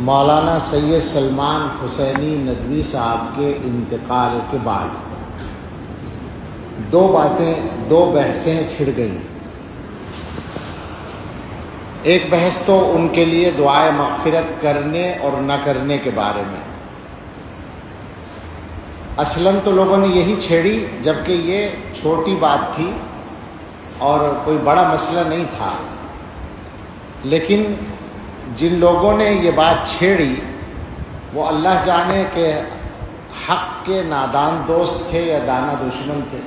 مولانا سید سلمان حسینی ندوی صاحب کے انتقال کے بعد دو بحثیں چھڑ گئیں۔ ایک بحث تو ان کے لیے دعائے مغفرت کرنے اور نہ کرنے کے بارے میں۔ اصلاً تو لوگوں نے یہی چھیڑی جبکہ یہ چھوٹی بات تھی اور کوئی بڑا مسئلہ نہیں تھا، لیکن جن لوگوں نے یہ بات چھیڑی وہ اللہ جانے کہ حق کے نادان دوست تھے یا دانا دشمن تھے،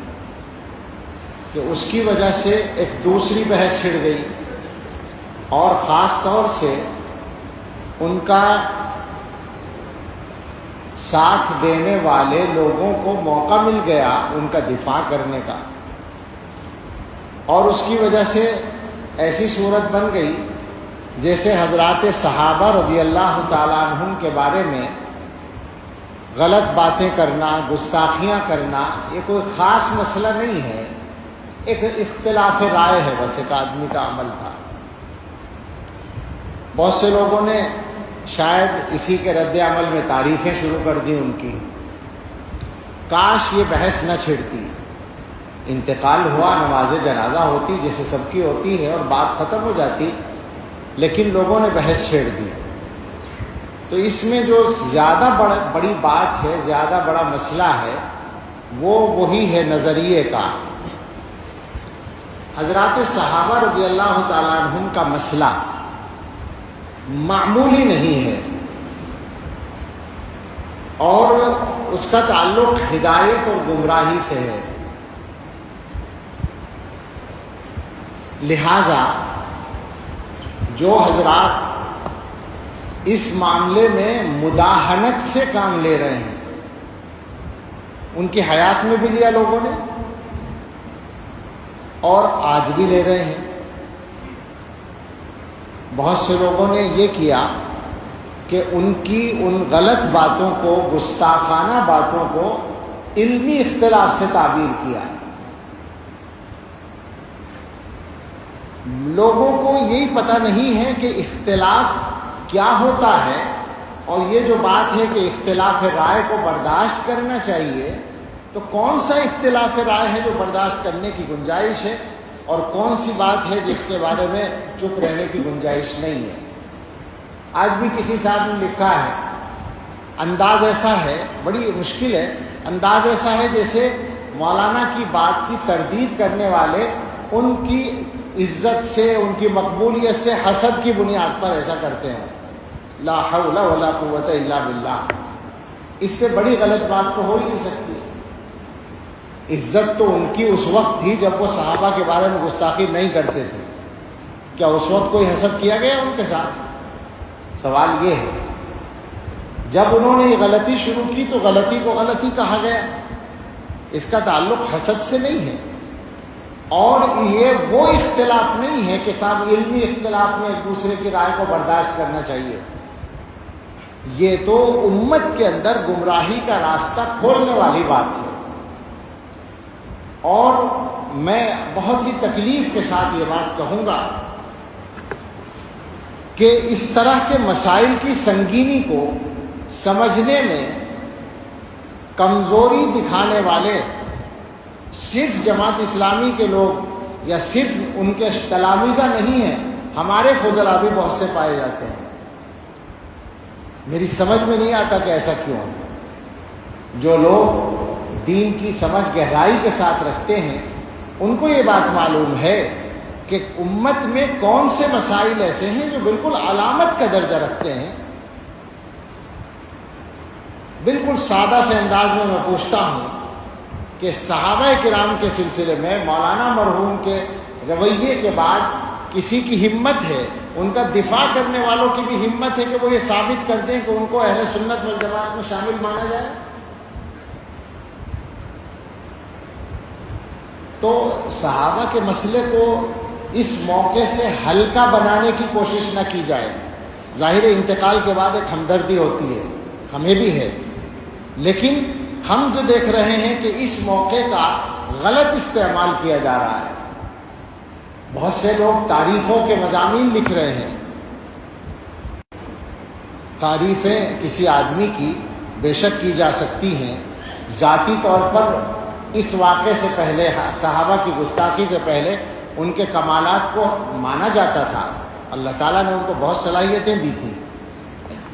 کہ اس کی وجہ سے ایک دوسری بحث چھڑ گئی، اور خاص طور سے ان کا ساتھ دینے والے لوگوں کو موقع مل گیا ان کا دفاع کرنے کا، اور اس کی وجہ سے ایسی صورت بن گئی جیسے حضرات صحابہ رضی اللہ تعالیٰ عنہم کے بارے میں غلط باتیں کرنا، گستاخیاں کرنا یہ کوئی خاص مسئلہ نہیں ہے، ایک اختلاف رائے ہے، بس ایک آدمی کا عمل تھا۔ بہت سے لوگوں نے شاید اسی کے رد عمل میں تعریفیں شروع کر دی ان کی، کاش یہ بحث نہ چھڑتی، انتقال ہوا، نماز جنازہ ہوتی جیسے سب کی ہوتی ہے اور بات ختم ہو جاتی، لیکن لوگوں نے بحث چھیڑ دی۔ تو اس میں جو زیادہ بڑی بات ہے، زیادہ بڑا مسئلہ ہے، وہی ہے نظریے کا۔ حضرات صحابہ رضی اللہ تعالیٰ عنہم کا مسئلہ معمولی نہیں ہے، اور اس کا تعلق ہدایت اور گمراہی سے ہے، لہذا جو حضرات اس معاملے میں مداہنت سے کام لے رہے ہیں، ان کی حیات میں بھی لیا لوگوں نے اور آج بھی لے رہے ہیں۔ بہت سے لوگوں نے یہ کیا کہ ان کی ان غلط باتوں کو، گستاخانہ باتوں کو علمی اختلاف سے تعبیر کیا۔ لوگوں کو یہی پتہ نہیں ہے کہ اختلاف کیا ہوتا ہے، اور یہ جو بات ہے کہ اختلاف رائے کو برداشت کرنا چاہیے، تو کون سا اختلاف رائے ہے جو برداشت کرنے کی گنجائش ہے، اور کون سی بات ہے جس کے بارے میں چپ رہنے کی گنجائش نہیں ہے۔ آج بھی کسی صاحب نے لکھا ہے، انداز ایسا ہے، بڑی مشکل ہے، انداز ایسا ہے جیسے مولانا کی بات کی تردید کرنے والے ان کی عزت سے، ان کی مقبولیت سے حسد کی بنیاد پر ایسا کرتے ہیں۔ لا حول ولا قوت الا باللہ، اس سے بڑی غلط بات تو ہو ہی نہیں سکتی۔ عزت تو ان کی اس وقت تھی جب وہ صحابہ کے بارے میں گستاخی نہیں کرتے تھے، کیا اس وقت کوئی حسد کیا گیا ان کے ساتھ؟ سوال یہ ہے، جب انہوں نے یہ غلطی شروع کی تو غلطی کو غلطی کہا گیا، اس کا تعلق حسد سے نہیں ہے، اور یہ وہ اختلاف نہیں ہے کہ صاحب علمی اختلاف میں ایک دوسرے کی رائے کو برداشت کرنا چاہیے۔ یہ تو امت کے اندر گمراہی کا راستہ کھولنے والی بات ہے، اور میں بہت ہی تکلیف کے ساتھ یہ بات کہوں گا کہ اس طرح کے مسائل کی سنگینی کو سمجھنے میں کمزوری دکھانے والے صرف جماعت اسلامی کے لوگ یا صرف ان کے تلامذہ نہیں ہیں، ہمارے فضلاء بھی بہت سے پائے جاتے ہیں۔ میری سمجھ میں نہیں آتا کہ ایسا کیوں ہے۔ جو لوگ دین کی سمجھ گہرائی کے ساتھ رکھتے ہیں ان کو یہ بات معلوم ہے کہ امت میں کون سے مسائل ایسے ہیں جو بالکل علامت کا درجہ رکھتے ہیں۔ بالکل سادہ سے انداز میں پوچھتا ہوں کہ صحابہ کرام کے سلسلے میں مولانا مرحوم کے رویے کے بعد کسی کی ہمت ہے، ان کا دفاع کرنے والوں کی بھی ہمت ہے کہ وہ یہ ثابت کر دیں کہ ان کو اہل سنت والجماعت میں شامل مانا جائے؟ تو صحابہ کے مسئلے کو اس موقع سے ہلکا بنانے کی کوشش نہ کی جائے۔ ظاہر انتقال کے بعد ایک ہمدردی ہوتی ہے، ہمیں بھی ہے، لیکن ہم جو دیکھ رہے ہیں کہ اس موقع کا غلط استعمال کیا جا رہا ہے۔ بہت سے لوگ تعریفوں کے مضامین لکھ رہے ہیں، تعریفیں کسی آدمی کی بے شک کی جا سکتی ہیں، ذاتی طور پر اس واقعے سے پہلے، صحابہ کی گستاخی سے پہلے ان کے کمالات کو مانا جاتا تھا۔ اللہ تعالیٰ نے ان کو بہت صلاحیتیں دی تھیں،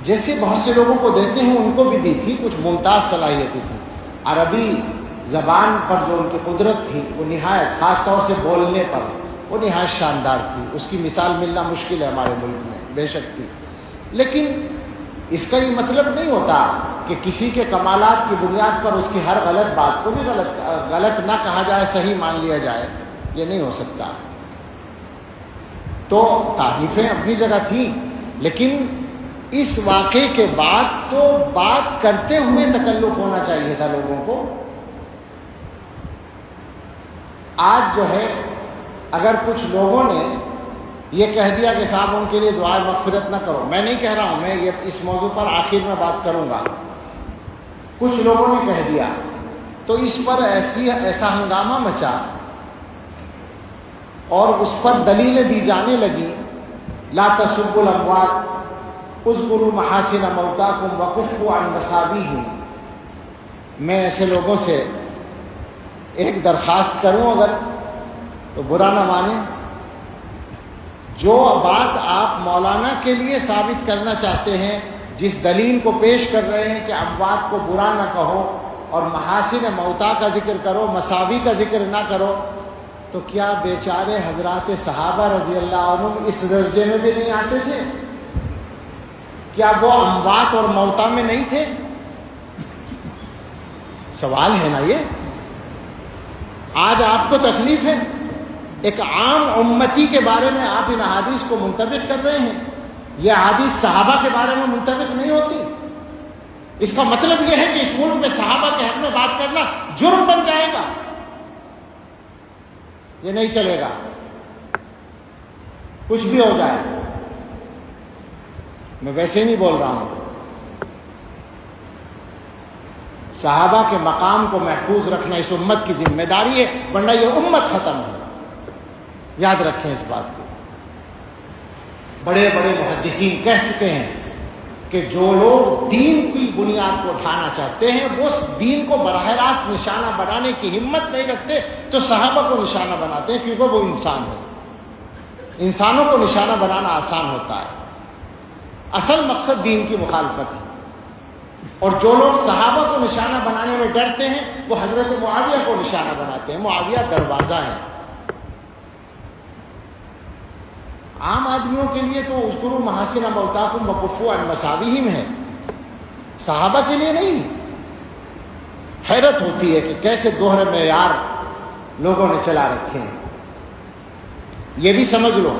جیسے بہت سے لوگوں کو دیتے ہیں ان کو بھی دی تھی، کچھ ممتاز صلاحیتیں تھیں۔ عربی زبان پر جو ان کی قدرت تھی وہ نہایت، خاص طور سے بولنے پر وہ نہایت شاندار تھی، اس کی مثال ملنا مشکل ہے ہمارے ملک میں، بے شک تھی۔ لیکن اس کا یہ مطلب نہیں ہوتا کہ کسی کے کمالات کی بنیاد پر اس کی ہر غلط بات کو بھی غلط نہ کہا جائے، صحیح مان لیا جائے، یہ نہیں ہو سکتا۔ تو تعریفیں اپنی جگہ تھیں، لیکن اس واقعے کے بعد تو بات کرتے ہوئے تکلف ہونا چاہیے تھا لوگوں کو۔ آج جو ہے اگر کچھ لوگوں نے یہ کہہ دیا کہ صاحب ان کے لیے دعائے مغفرت نہ کرو، میں نہیں کہہ رہا ہوں، میں یہ اس موضوع پر آخر میں بات کروں گا، کچھ لوگوں نے کہہ دیا تو اس پر ایسا ہنگامہ مچا اور اس پر دلیلیں دی جانے لگی، لا تسبوا الاموات اذکروا محاسن موتاکم وکفوا عن مساویہم۔ میں ایسے لوگوں سے ایک درخواست کروں اگر تو برا نہ مانیں، جو بات آپ مولانا کے لیے ثابت کرنا چاہتے ہیں، جس دلیل کو پیش کر رہے ہیں کہ اموات کو برا نہ کہو اور محاسن موتا کا ذکر کرو، مساوی کا ذکر نہ کرو، تو کیا بیچارے حضرات صحابہ رضی اللہ عنہ اس درجے میں بھی نہیں آتے تھے؟ کیا وہ اموات اور موتا میں نہیں تھے؟ سوال ہے نا یہ۔ آج آپ کو تکلیف ہے، ایک عام امتی کے بارے میں آپ ان احادیث کو منطبق کر رہے ہیں، یہ احادیث صحابہ کے بارے میں منطبق نہیں ہوتی۔ اس کا مطلب یہ ہے کہ اس ملک میں صحابہ کے حق میں بات کرنا جرم بن جائے گا، یہ نہیں چلے گا، کچھ بھی ہو جائے۔ میں ویسے نہیں بول رہا ہوں، صحابہ کے مقام کو محفوظ رکھنا اس امت کی ذمہ داری ہے، ورنہ یہ امت ختم ہے، یاد رکھیں اس بات کو۔ بڑے بڑے محدثین کہہ چکے ہیں کہ جو لوگ دین کی بنیاد کو اٹھانا چاہتے ہیں وہ دین کو براہ راست نشانہ بنانے کی ہمت نہیں رکھتے، تو صحابہ کو نشانہ بناتے ہیں، کیونکہ وہ انسان ہے، انسانوں کو نشانہ بنانا آسان ہوتا ہے۔ اصل مقصد دین کی مخالفت ہے، اور جو لوگ صحابہ کو نشانہ بنانے میں ڈرتے ہیں وہ حضرت معاویہ کو نشانہ بناتے ہیں۔ معاویہ دروازہ ہے عام آدمیوں کے لیے، تو اذکروا محاسن موتاکم وکفوا عن مساویہم ہے، صحابہ کے لیے نہیں۔ حیرت ہوتی ہے کہ کیسے دوہرے معیار لوگوں نے چلا رکھے ہیں۔ یہ بھی سمجھ لو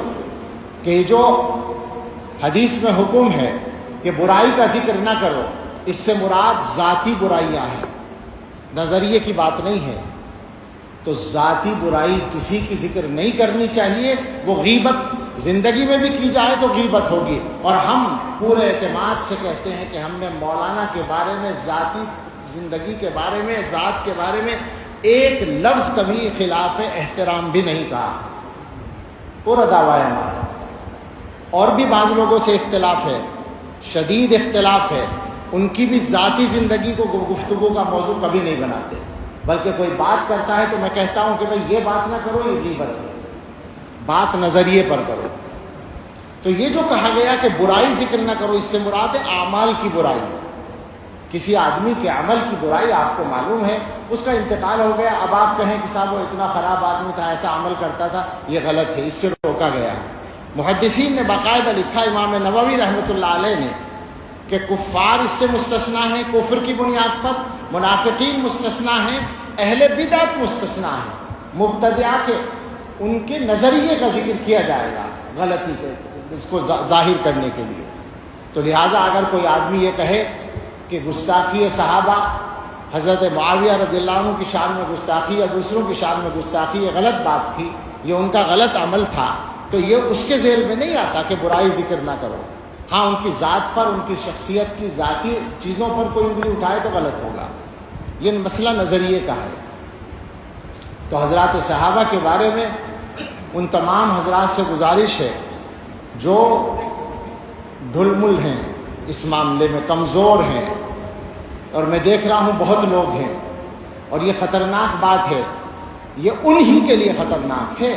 کہ جو حدیث میں حکم ہے کہ برائی کا ذکر نہ کرو، اس سے مراد ذاتی برائیاں ہیں، نظریے کی بات نہیں ہے۔ تو ذاتی برائی کسی کی ذکر نہیں کرنی چاہیے، وہ غیبت زندگی میں بھی کی جائے تو غیبت ہوگی۔ اور ہم پورے اعتماد سے کہتے ہیں کہ ہم نے مولانا کے بارے میں، ذاتی زندگی کے بارے میں، ذات کے بارے میں ایک لفظ کبھی خلاف احترام بھی نہیں کہا، پورا دعویٰ ہے ہمارا۔ اور بھی بعض لوگوں سے اختلاف ہے، شدید اختلاف ہے، ان کی بھی ذاتی زندگی کو گفتگو کا موضوع کبھی نہیں بناتے، بلکہ کوئی بات کرتا ہے تو میں کہتا ہوں کہ بھئی یہ بات نہ کرو، یہ غیبت ہے، بات نظریے پر کرو۔ تو یہ جو کہا گیا کہ برائی ذکر نہ کرو، اس سے مراد ہے اعمال کی برائی، کسی آدمی کے عمل کی برائی آپ کو معلوم ہے، اس کا انتقال ہو گیا، اب آپ کہیں کہ صاحب وہ اتنا خراب آدمی تھا، ایسا عمل کرتا تھا، یہ غلط ہے، اس سے روکا گیا ہے۔ محدثین نے باقاعدہ لکھا، امام نووی رحمۃ اللہ علیہ نے، کہ کفار اس سے مستثنا ہیں کفر کی بنیاد پر، منافقین مستثنا ہیں، اہل بدعت مستثنا ہیں، مبتدعہ کے ان کے نظریے کا ذکر کیا جائے گا غلطی کے، اس کو ظاہر کرنے کے لیے۔ تو لہٰذا اگر کوئی آدمی یہ کہے کہ گستاخی صحابہ، حضرت معاویہ رضی اللہ عنہ کی شان میں گستاخی یا دوسروں کی شان میں گستاخی، یہ غلط بات تھی، یہ ان کا غلط عمل تھا، تو یہ اس کے ذیل میں نہیں آتا کہ برائی ذکر نہ کرو۔ ہاں ان کی ذات پر، ان کی شخصیت کی ذاتی چیزوں پر کوئی انگلی اٹھائے تو غلط ہوگا، یہ مسئلہ نظریے کا ہے۔ تو حضرات صحابہ کے بارے میں ان تمام حضرات سے گزارش ہے جو ڈھل مل ہیں اس معاملے میں کمزور ہیں، اور میں دیکھ رہا ہوں بہت لوگ ہیں، اور یہ خطرناک بات ہے، یہ انہی کے لیے خطرناک ہے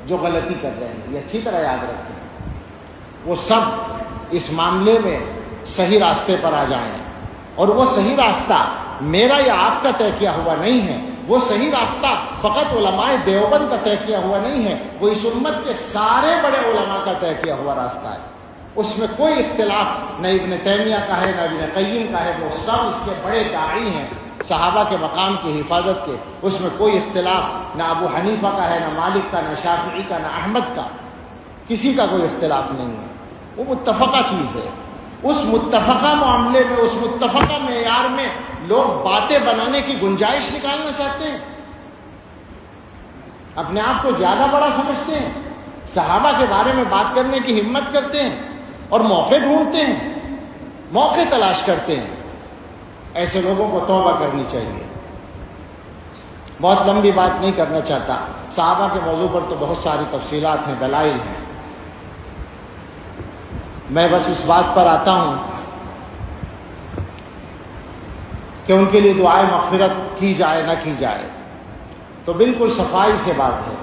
جو غلطی کر رہے ہیں، یہ اچھی طرح یاد رکھیں۔ وہ سب اس معاملے میں صحیح راستے پر آ جائیں، اور وہ صحیح راستہ میرا یا آپ کا طے کیا ہوا نہیں ہے، وہ صحیح راستہ فقط علماء دیوبند کا طے کیا ہوا نہیں ہے، وہ اس امت کے سارے بڑے علماء کا طے کیا ہوا راستہ ہے۔ اس میں کوئی اختلاف نہ ابن تیمیہ کا ہے نہ ابن قیم کا ہے، وہ سب اس کے بڑے داعی ہیں صحابہ کے مقام کی حفاظت کے۔ اس میں کوئی اختلاف نہ ابو حنیفہ کا ہے، نہ مالک کا، نہ شافعی کا، نہ احمد کا، کسی کا کوئی اختلاف نہیں ہے، وہ متفقہ چیز ہے۔ اس متفقہ معاملے میں، اس متفقہ معیار میں لوگ باتیں بنانے کی گنجائش نکالنا چاہتے ہیں، اپنے آپ کو زیادہ بڑا سمجھتے ہیں، صحابہ کے بارے میں بات کرنے کی ہمت کرتے ہیں، اور موقع ڈھونڈتے ہیں، موقع تلاش کرتے ہیں۔ ایسے لوگوں کو توبہ کرنی چاہیے۔ بہت لمبی بات نہیں کرنا چاہتا، صحابہ کے موضوع پر تو بہت ساری تفصیلات ہیں، دلائل ہیں، میں بس اس بات پر آتا ہوں کہ ان کے لیے دعائے مغفرت کی جائے نہ کی جائے، تو بالکل صفائی سے بات ہے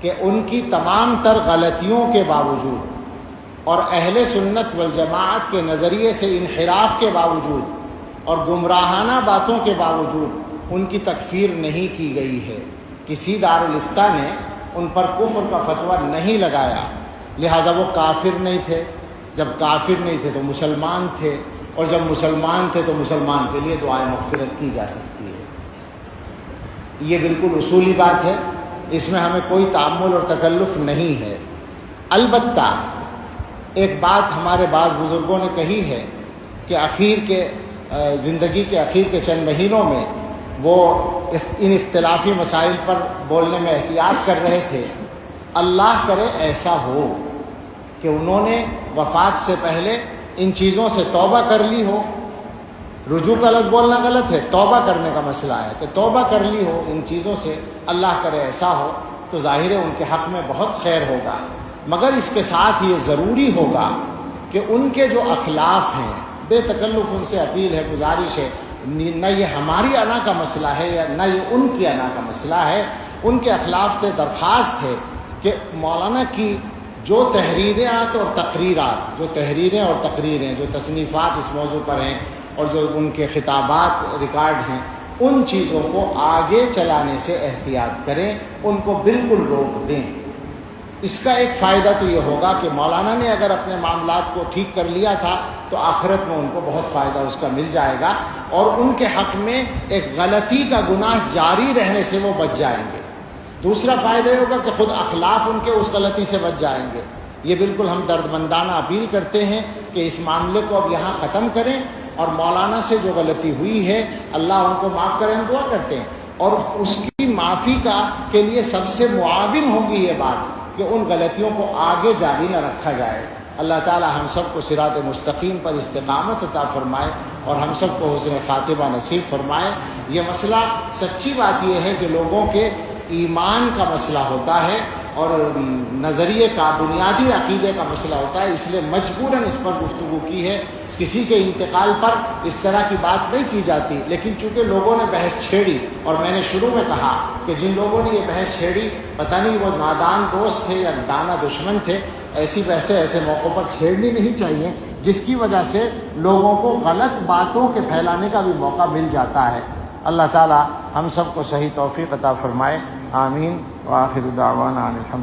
کہ ان کی تمام تر غلطیوں کے باوجود اور اہل سنت والجماعت کے نظریے سے انحراف کے باوجود اور گمراہانہ باتوں کے باوجود ان کی تکفیر نہیں کی گئی ہے۔ کسی دارالافتاء نے ان پر کفر کا فتویٰ نہیں لگایا، لہٰذا وہ کافر نہیں تھے۔ جب کافر نہیں تھے تو مسلمان تھے، اور جب مسلمان تھے تو مسلمان کے لیے دعائے مغفرت کی جا سکتی ہے۔ یہ بالکل اصولی بات ہے، اس میں ہمیں کوئی تعمل اور تکلف نہیں ہے۔ البتہ ایک بات ہمارے بعض بزرگوں نے کہی ہے کہ زندگی کے اخیر کے چند مہینوں میں وہ ان اختلافی مسائل پر بولنے میں احتیاط کر رہے تھے۔ اللہ کرے ایسا ہو کہ انہوں نے وفات سے پہلے ان چیزوں سے توبہ کر لی ہو۔ رجوع کا لفظ بولنا غلط ہے، توبہ کرنے کا مسئلہ ہے کہ توبہ کر لی ہو ان چیزوں سے، اللہ کرے ایسا ہو، تو ظاہر ہے ان کے حق میں بہت خیر ہوگا۔ مگر اس کے ساتھ یہ ضروری ہوگا کہ ان کے جو اخلاف ہیں، بے تکلف ان سے اپیل ہے، گزارش ہے، نہ یہ ہماری انا کا مسئلہ ہے یا نہ یہ ان کی انا کا مسئلہ ہے، ان کے اخلاف سے درخواست ہے کہ مولانا کی جو تحریرات اور تقریرات، جو تصنیفات اس موضوع پر ہیں اور جو ان کے خطابات ریکارڈ ہیں، ان چیزوں کو آگے چلانے سے احتیاط کریں، ان کو بالکل روک دیں۔ اس کا ایک فائدہ تو یہ ہوگا کہ مولانا نے اگر اپنے معاملات کو ٹھیک کر لیا تھا تو آخرت میں ان کو بہت فائدہ اس کا مل جائے گا، اور ان کے حق میں ایک غلطی کا گناہ جاری رہنے سے وہ بچ جائیں گے۔ دوسرا فائدہ یہ ہوگا کہ خود اخلاف ان کے اس غلطی سے بچ جائیں گے۔ یہ بالکل ہم دردمندانہ اپیل کرتے ہیں کہ اس معاملے کو اب یہاں ختم کریں، اور مولانا سے جو غلطی ہوئی ہے اللہ ان کو معاف کریں، ہم دعا کرتے ہیں، اور اس کی معافی کے لیے سب سے معاون ہوگی یہ بات کہ ان غلطیوں کو آگے جاری نہ رکھا جائے۔ اللہ تعالی ہم سب کو صراط مستقیم پر استقامت عطا فرمائے، اور ہم سب کو حسن خاتمہ نصیب فرمائے۔ یہ مسئلہ، سچی بات یہ ہے کہ لوگوں کے ایمان کا مسئلہ ہوتا ہے اور نظریے کا، بنیادی عقیدے کا مسئلہ ہوتا ہے، اس لیے مجبوراً اس پر گفتگو کی ہے۔ کسی کے انتقال پر اس طرح کی بات نہیں کی جاتی، لیکن چونکہ لوگوں نے بحث چھیڑی، اور میں نے شروع میں کہا کہ جن لوگوں نے یہ بحث چھیڑی پتہ نہیں وہ نادان دوست تھے یا دانا دشمن تھے، ایسی بحثیں ایسے موقعوں پر چھیڑنی نہیں چاہیے جس کی وجہ سے لوگوں کو غلط باتوں کے پھیلانے کا بھی موقع مل جاتا ہے۔ اللہ تعالی ہم سب کو صحیح توفیق عطا فرمائے، آمین۔ وآخر دعوانا الحمد